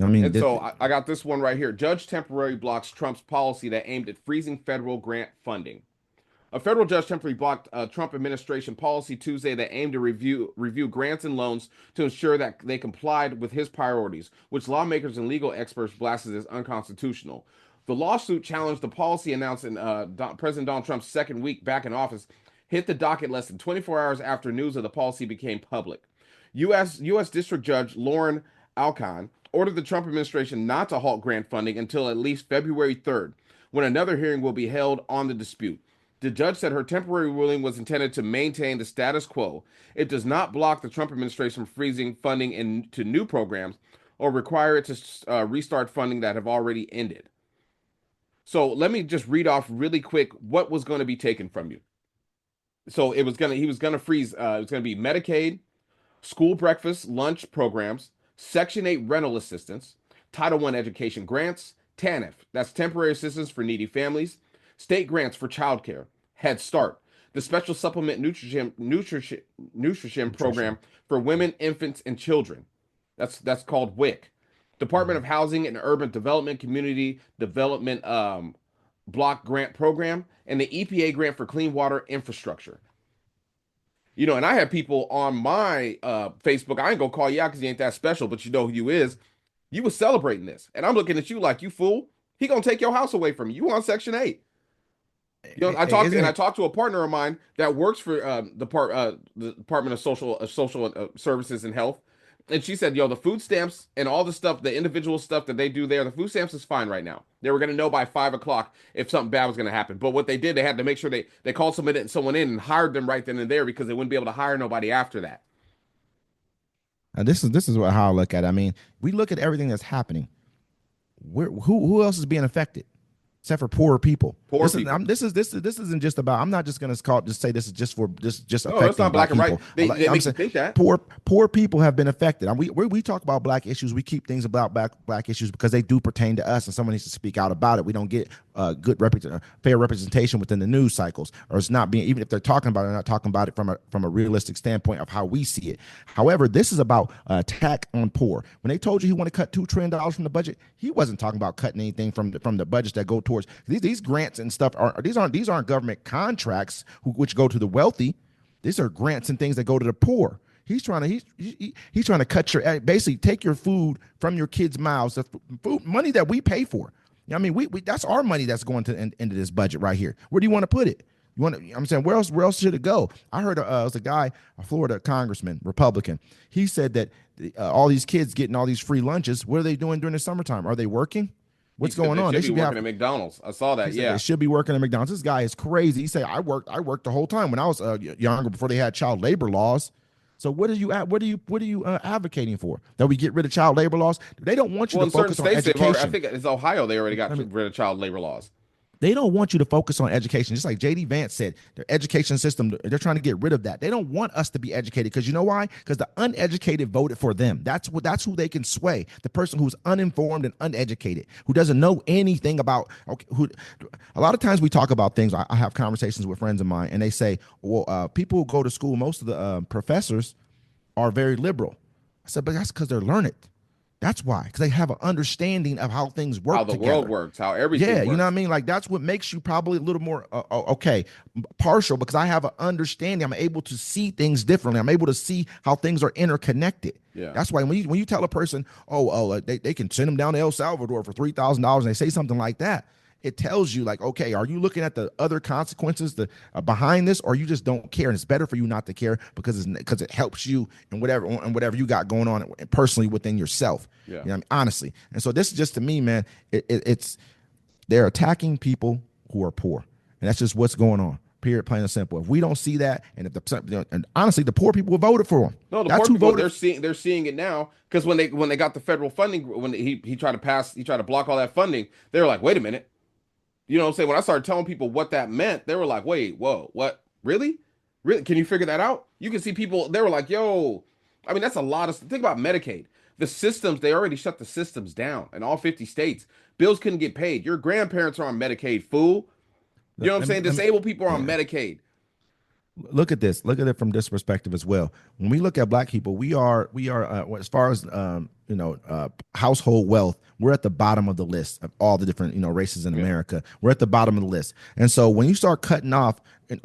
I mean, And so I got this one right here. Judge temporarily blocks Trump's policy that aimed at freezing federal grant funding. A federal judge temporarily blocked a Trump administration policy Tuesday that aimed to review grants and loans to ensure that they complied with his priorities, which lawmakers and legal experts blasted as unconstitutional. The lawsuit challenged the policy announced in President Donald Trump's second week back in office, hit the docket less than 24 hours after news of the policy became public. U.S. District Judge Lauren Alcon ordered the Trump administration not to halt grant funding until at least February 3rd, when another hearing will be held on the dispute. The judge said her temporary ruling was intended to maintain the status quo. It does not block the Trump administration from freezing funding into new programs or require it to restart funding that have already ended. So let me just read off really quick what was going to be taken from you. So he was gonna freeze. It was gonna be Medicaid, school breakfast, lunch programs, Section 8 rental assistance, Title 1 education grants, TANF, that's temporary assistance for needy families, state grants for childcare, Head Start, the special supplement nutrition nutrition. program for women, infants, and children. That's called WIC. Department Mhm. of Housing and Urban Development Community Development Block Grant Program, and the EPA grant for clean water infrastructure. And I have people on my Facebook. I ain't gonna call you out because you ain't that special, but you know who you is. You was celebrating this, and I'm looking at you like you fool. He gonna take your house away from you. You on Section 8. Isn't I it? talked to a partner of mine that works for the Department of Social Services and Health, and she said, "Yo, the food stamps and all the stuff, the individual stuff that they do there, the food stamps is fine right now. They were gonna know by 5 o'clock if something bad was gonna happen. But what they did, they had to make sure they called someone in and hired them right then and there because they wouldn't be able to hire nobody after that." This is how I look at it. I mean, we look at everything that's happening. Who else is being affected? Except for poorer people. Poor people. This isn't just about. I'm not just going to call just say this is just for this just No, that's affecting not black black and white. people. They I'm make you saying think that. poor people have been affected. And we talk about black issues. We keep things about black issues because they do pertain to us, and someone needs to speak out about it. We don't get fair representation within the news cycles, or it's not being even if they're talking about it, they're not talking about it from a realistic standpoint of how we see it. However, this is about attack on poor. When they told you he want to cut $2 trillion from the budget, he wasn't talking about cutting anything from the budgets that go towards these grants and stuff. These aren't government contracts which go to the wealthy. These are grants and things that go to the poor. He's trying to cut your basically take your food from your kids' mouths. The food money that we pay for. I mean, we that's our money that's going into this budget right here. Where do you want to put it? You want to, I'm saying, where else should it go? I heard it was a guy, a Florida congressman, Republican. He said that all these kids getting all these free lunches. What are they doing during the summertime? Are they working? He What's said going they on? should They be should be working having. at McDonald's. I saw He that. said they Yeah. should be working at McDonald's. This guy is crazy. He said I worked the whole time when I was younger before they had child labor laws. So what are you advocating for? That we get rid of child labor laws? They don't want you Well, to in certain focus on states, I education. think it's Ohio. They already got Let me rid of child labor laws. They don't want you to focus on education. Just like JD Vance said, their education system, they're trying to get rid of that. They don't want us to be educated because you know why? Because the uneducated voted for them. That's who they can sway. The person who's uninformed and uneducated, who doesn't know anything about who a lot of times we talk about things. I have conversations with friends of mine and they say, well, people who go to school, most of the professors are very liberal. I said, but that's because they're learned. That's why, because they have an understanding of how things How work the world together. works, how Yeah, everything you know what I works. mean? Like that's what makes you probably a little more okay, partial because I have an understanding. I'm able to see things differently. I'm able to see how things are interconnected. Yeah. That's why when you tell a person, they can send them down to El Salvador for $3,000 and they say something like that, it tells you like, okay, are you looking at the other consequences behind this, or you just don't care, and it's better for you not to care because it helps you and whatever you got going on personally within yourself. Yeah. You know what I mean? Honestly, and so this is just to me, man, it's they're attacking people who are poor, and that's just what's going on. Period, plain and simple. If we don't see that, and if and honestly, the poor people who voted for him, No, the that's poor who people voted. they're seeing it now because when they got the federal funding when he tried to block all that funding, they were like, wait a minute. You know what I'm saying? When I started telling people what that meant, they were like, wait, whoa, what? Really? Really? Can you figure that out? You can see people, they were like, yo, I mean, that's a lot of, think about Medicaid. The systems, they already shut the systems down in all 50 states. Bills couldn't get paid. Your grandparents are on Medicaid, fool. You know what I'm saying? Let me, Disabled people are on yeah. Medicaid. Look at this. Look at it from this perspective as well. When we look at black people, we are as far as household wealth, we're at the bottom of the list of all the different races in America. We're at the bottom of the list, and so when you start cutting off,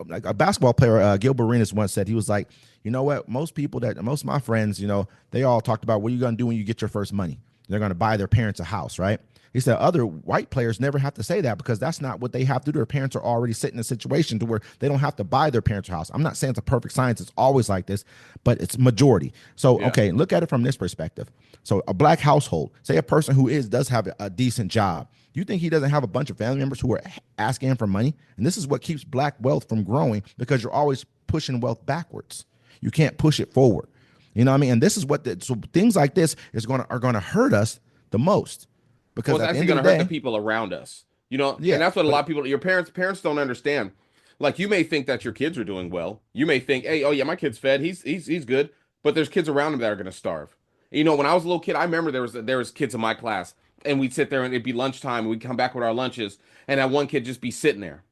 like a basketball player, Gilbert Arenas once said, he was like, you know what, most of my friends, they all talked about what are you going to do when you get your first money. They're going to buy their parents a house, right? He said other white players never have to say that because that's not what they have to do. Their parents are already sitting in a situation to where they don't have to buy their parents a house. I'm not saying it's a perfect science. It's always like this, but it's majority. So, okay, look at it from this perspective. So a black household, say a person who does have a decent job. You think he doesn't have a bunch of family members who are asking him for money? And this is what keeps black wealth from growing because you're always pushing wealth backwards. You can't push it forward. You know what I mean? And this is so things like this are going to hurt us the most. Because it's actually going to hurt the people around us, and that's what a lot of people, your parents don't understand. Like, you may think that your kids are doing well. You may think, hey, oh yeah, my kid's fed. He's good. But there's kids around him that are going to starve. When I was a little kid, I remember there was kids in my class, and we'd sit there and it'd be lunchtime, and we'd come back with our lunches, and that one kid just be sitting there.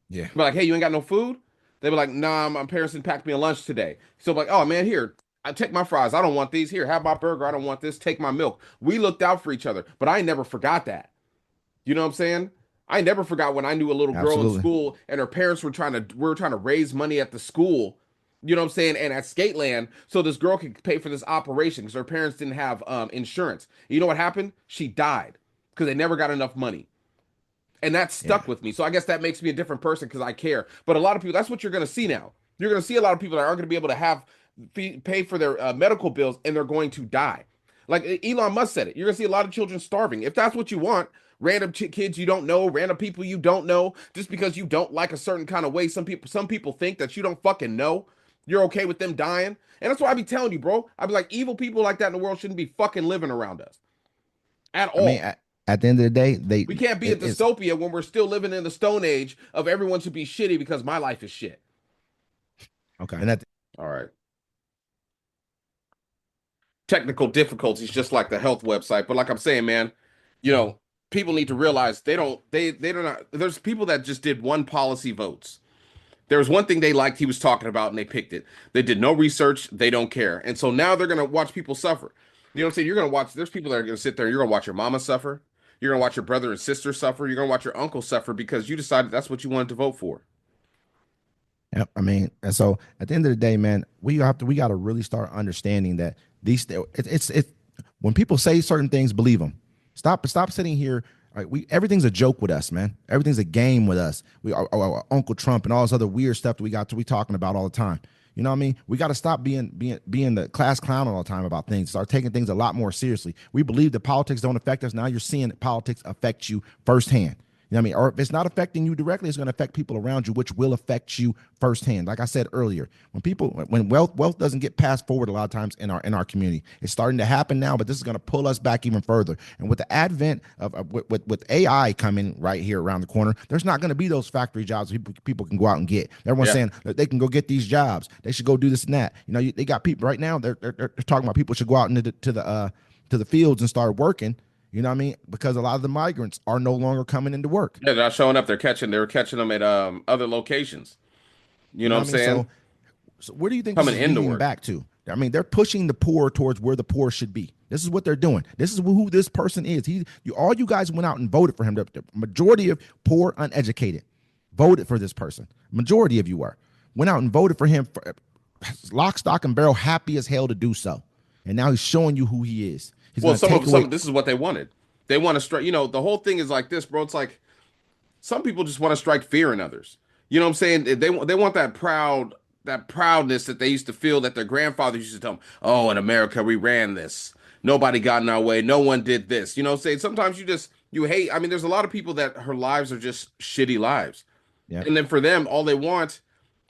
Yeah. Be like, hey, you ain't got no food? They'd be like, nah, my parents didn't pack me a lunch today. So I'm like, oh man, here, I take my fries. I don't want these. Here, have my burger. I don't want this. Take my milk. We looked out for each other, but I never forgot that. You know what I'm saying? I never forgot when I knew a little girl in school and her parents were trying to raise money at the school. You know what I'm saying? And at Skateland, so this girl could pay for this operation because her parents didn't have insurance. You know what happened? She died because they never got enough money. And that stuck with me. So I guess that makes me a different person because I care. But a lot of people, that's what you're going to see now. You're going to see a lot of people that aren't going to be able to pay for their medical bills, and they're going to die. Like Elon Musk said it. You're going to see a lot of children starving. If that's what you want, random kids you don't know, random people you don't know, just because you don't like a certain kind of way. Some people think that you don't fucking know. You're okay with them dying. And that's why I be telling you, bro. I be like, evil people like that in the world shouldn't be fucking living around us at all. I mean, at the end of the day, we can't be a dystopia when we're still living in the Stone Age of everyone should be shitty because my life is shit. Okay. And all right. Technical difficulties, just like the health website. But like I'm saying, man, people need to realize they don't there's people that just did one policy votes. There was one thing they liked he was talking about and they picked it. They did no research. They don't care. And so now they're going to watch people suffer. You know what I'm saying? You're going to watch, there's people that are going to sit there and you're going to watch your mama suffer. You're going to watch your brother and sister suffer. You're going to watch your uncle suffer because you decided that's what you wanted to vote for. Yep. I mean, and so at the end of the day, man, we got to really start understanding that it's when people say certain things, believe them. Stop sitting here. Right, everything's a joke with us, man. Everything's a game with us. Our Uncle Trump and all this other weird stuff that we talking about all the time. You know what I mean? We got to stop being the class clown all the time about things. Start taking things a lot more seriously. We believe that politics don't affect us. Now you're seeing that politics affect you firsthand. You know what I mean? Or if it's not affecting you directly, it's going to affect people around you, which will affect you firsthand. Like I said earlier, when wealth doesn't get passed forward a lot of times in our community, it's starting to happen now, but this is going to pull us back even further. And with the advent with AI coming right here around the corner, there's not going to be those factory jobs people can go out and get. Everyone's saying that they can go get these jobs. They should go do this and that. They got people right now. They're talking about people should go out into to the fields and start working. You know what I mean? Because a lot of the migrants are no longer coming into work. Yeah, they're not showing up. They were catching them at other locations. You know what I'm saying? So where do you think this is leading back to? I mean, they're pushing the poor towards where the poor should be. This is what they're doing. This is who this person is. All you guys went out and voted for him. The majority of poor, uneducated voted for this person. Majority of you went out and voted for him, for lock, stock, and barrel, happy as hell to do so. And now he's showing you who he is. Well, some this is what they wanted. They want to strike. The whole thing is like this, bro. It's like some people just want to strike fear in others. You know what I'm saying? They want that proudness that they used to feel that their grandfathers used to tell them. Oh, in America, we ran this. Nobody got in our way. No one did this. You know what I'm saying? Sometimes you hate. I mean, there's a lot of people that her lives are just shitty lives. Yeah. And then for them, all they want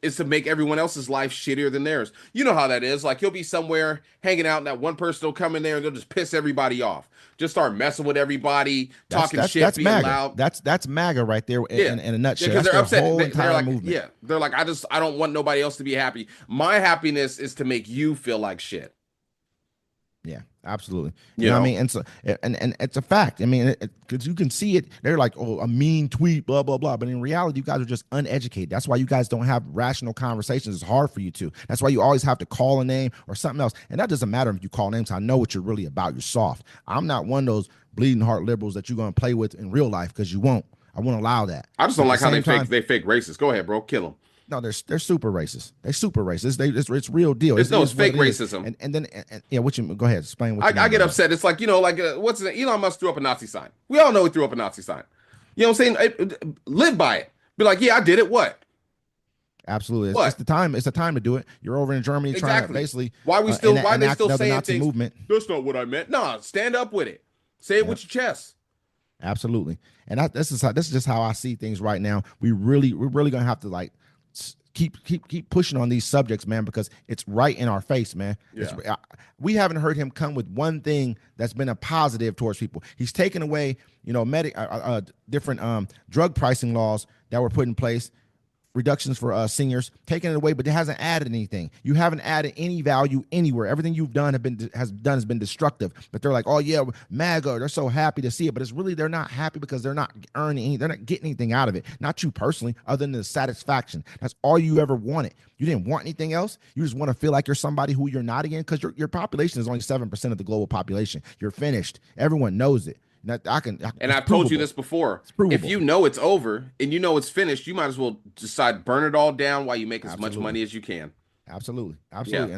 is to make everyone else's life shittier than theirs. You know how that is. Like, you'll be somewhere hanging out and that one person will come in there and they'll just piss everybody off. Just start messing with everybody, talking shit, being MAGA. loud. That's MAGA right there in a nutshell. Because they're upset. They're like, movement. They're like, I don't want nobody else to be happy. My happiness is to make you feel like shit. Yeah, absolutely. You What I know, mean? And so, and it's a fact. I mean, because you can see it. They're like, oh, a mean tweet, blah blah blah. But in reality, you guys are just uneducated. That's why you guys don't have rational conversations. It's hard for you to. That's why you always have to call a name or something else. And that doesn't matter if you call names. I know what you're really about. You're soft. I'm not one of those bleeding heart liberals that you're going to play with in real life because you won't. I won't allow that. I just But don't at the like how same time, they fake racist. Go ahead, bro, kill them. no, they're super racist. They're super racist. It's real deal. It's It no, it's is what fake it is. racism. And then yeah, what you go ahead, explain what you I mean by get that. upset. It's like, you know, like what's it? Elon Musk threw up a Nazi sign. We all know he threw up a Nazi sign. You know what I'm saying? Live by it. Be like, yeah, I did it. What? Absolutely, it's What? the time. It's the time to do it. You're over in Germany trying to Exactly. basically Why we still? Why they enact still another saying Nazi things? movement. That's not what I meant. Nah, stand up with it. Say it Yep, with your chest. absolutely. And this is just how I see things right now. We're really gonna have to like keep pushing on these subjects, man, because it's right in our face, man. Yeah. We haven't heard him come with one thing that's been a positive towards people. He's taken away, different drug pricing laws that were put in place, reductions for seniors, taking it away, but it hasn't added anything. You haven't added any value anywhere. Everything you've done has been destructive. But they're like, oh yeah, MAGA. They're so happy to see it, but it's really they're not happy because they're not they're not getting anything out of it. Not you personally, other than the satisfaction. That's all you ever wanted. You didn't want anything else. You just want to feel like you're somebody who you're not again, because your population is only 7% of the global population. You're finished. Everyone knows it. And I've told you this before. Provable. If you know it's over and you know it's finished, you might as well decide burn it all down while you make as much Absolutely. money as you can. Absolutely. Yeah. And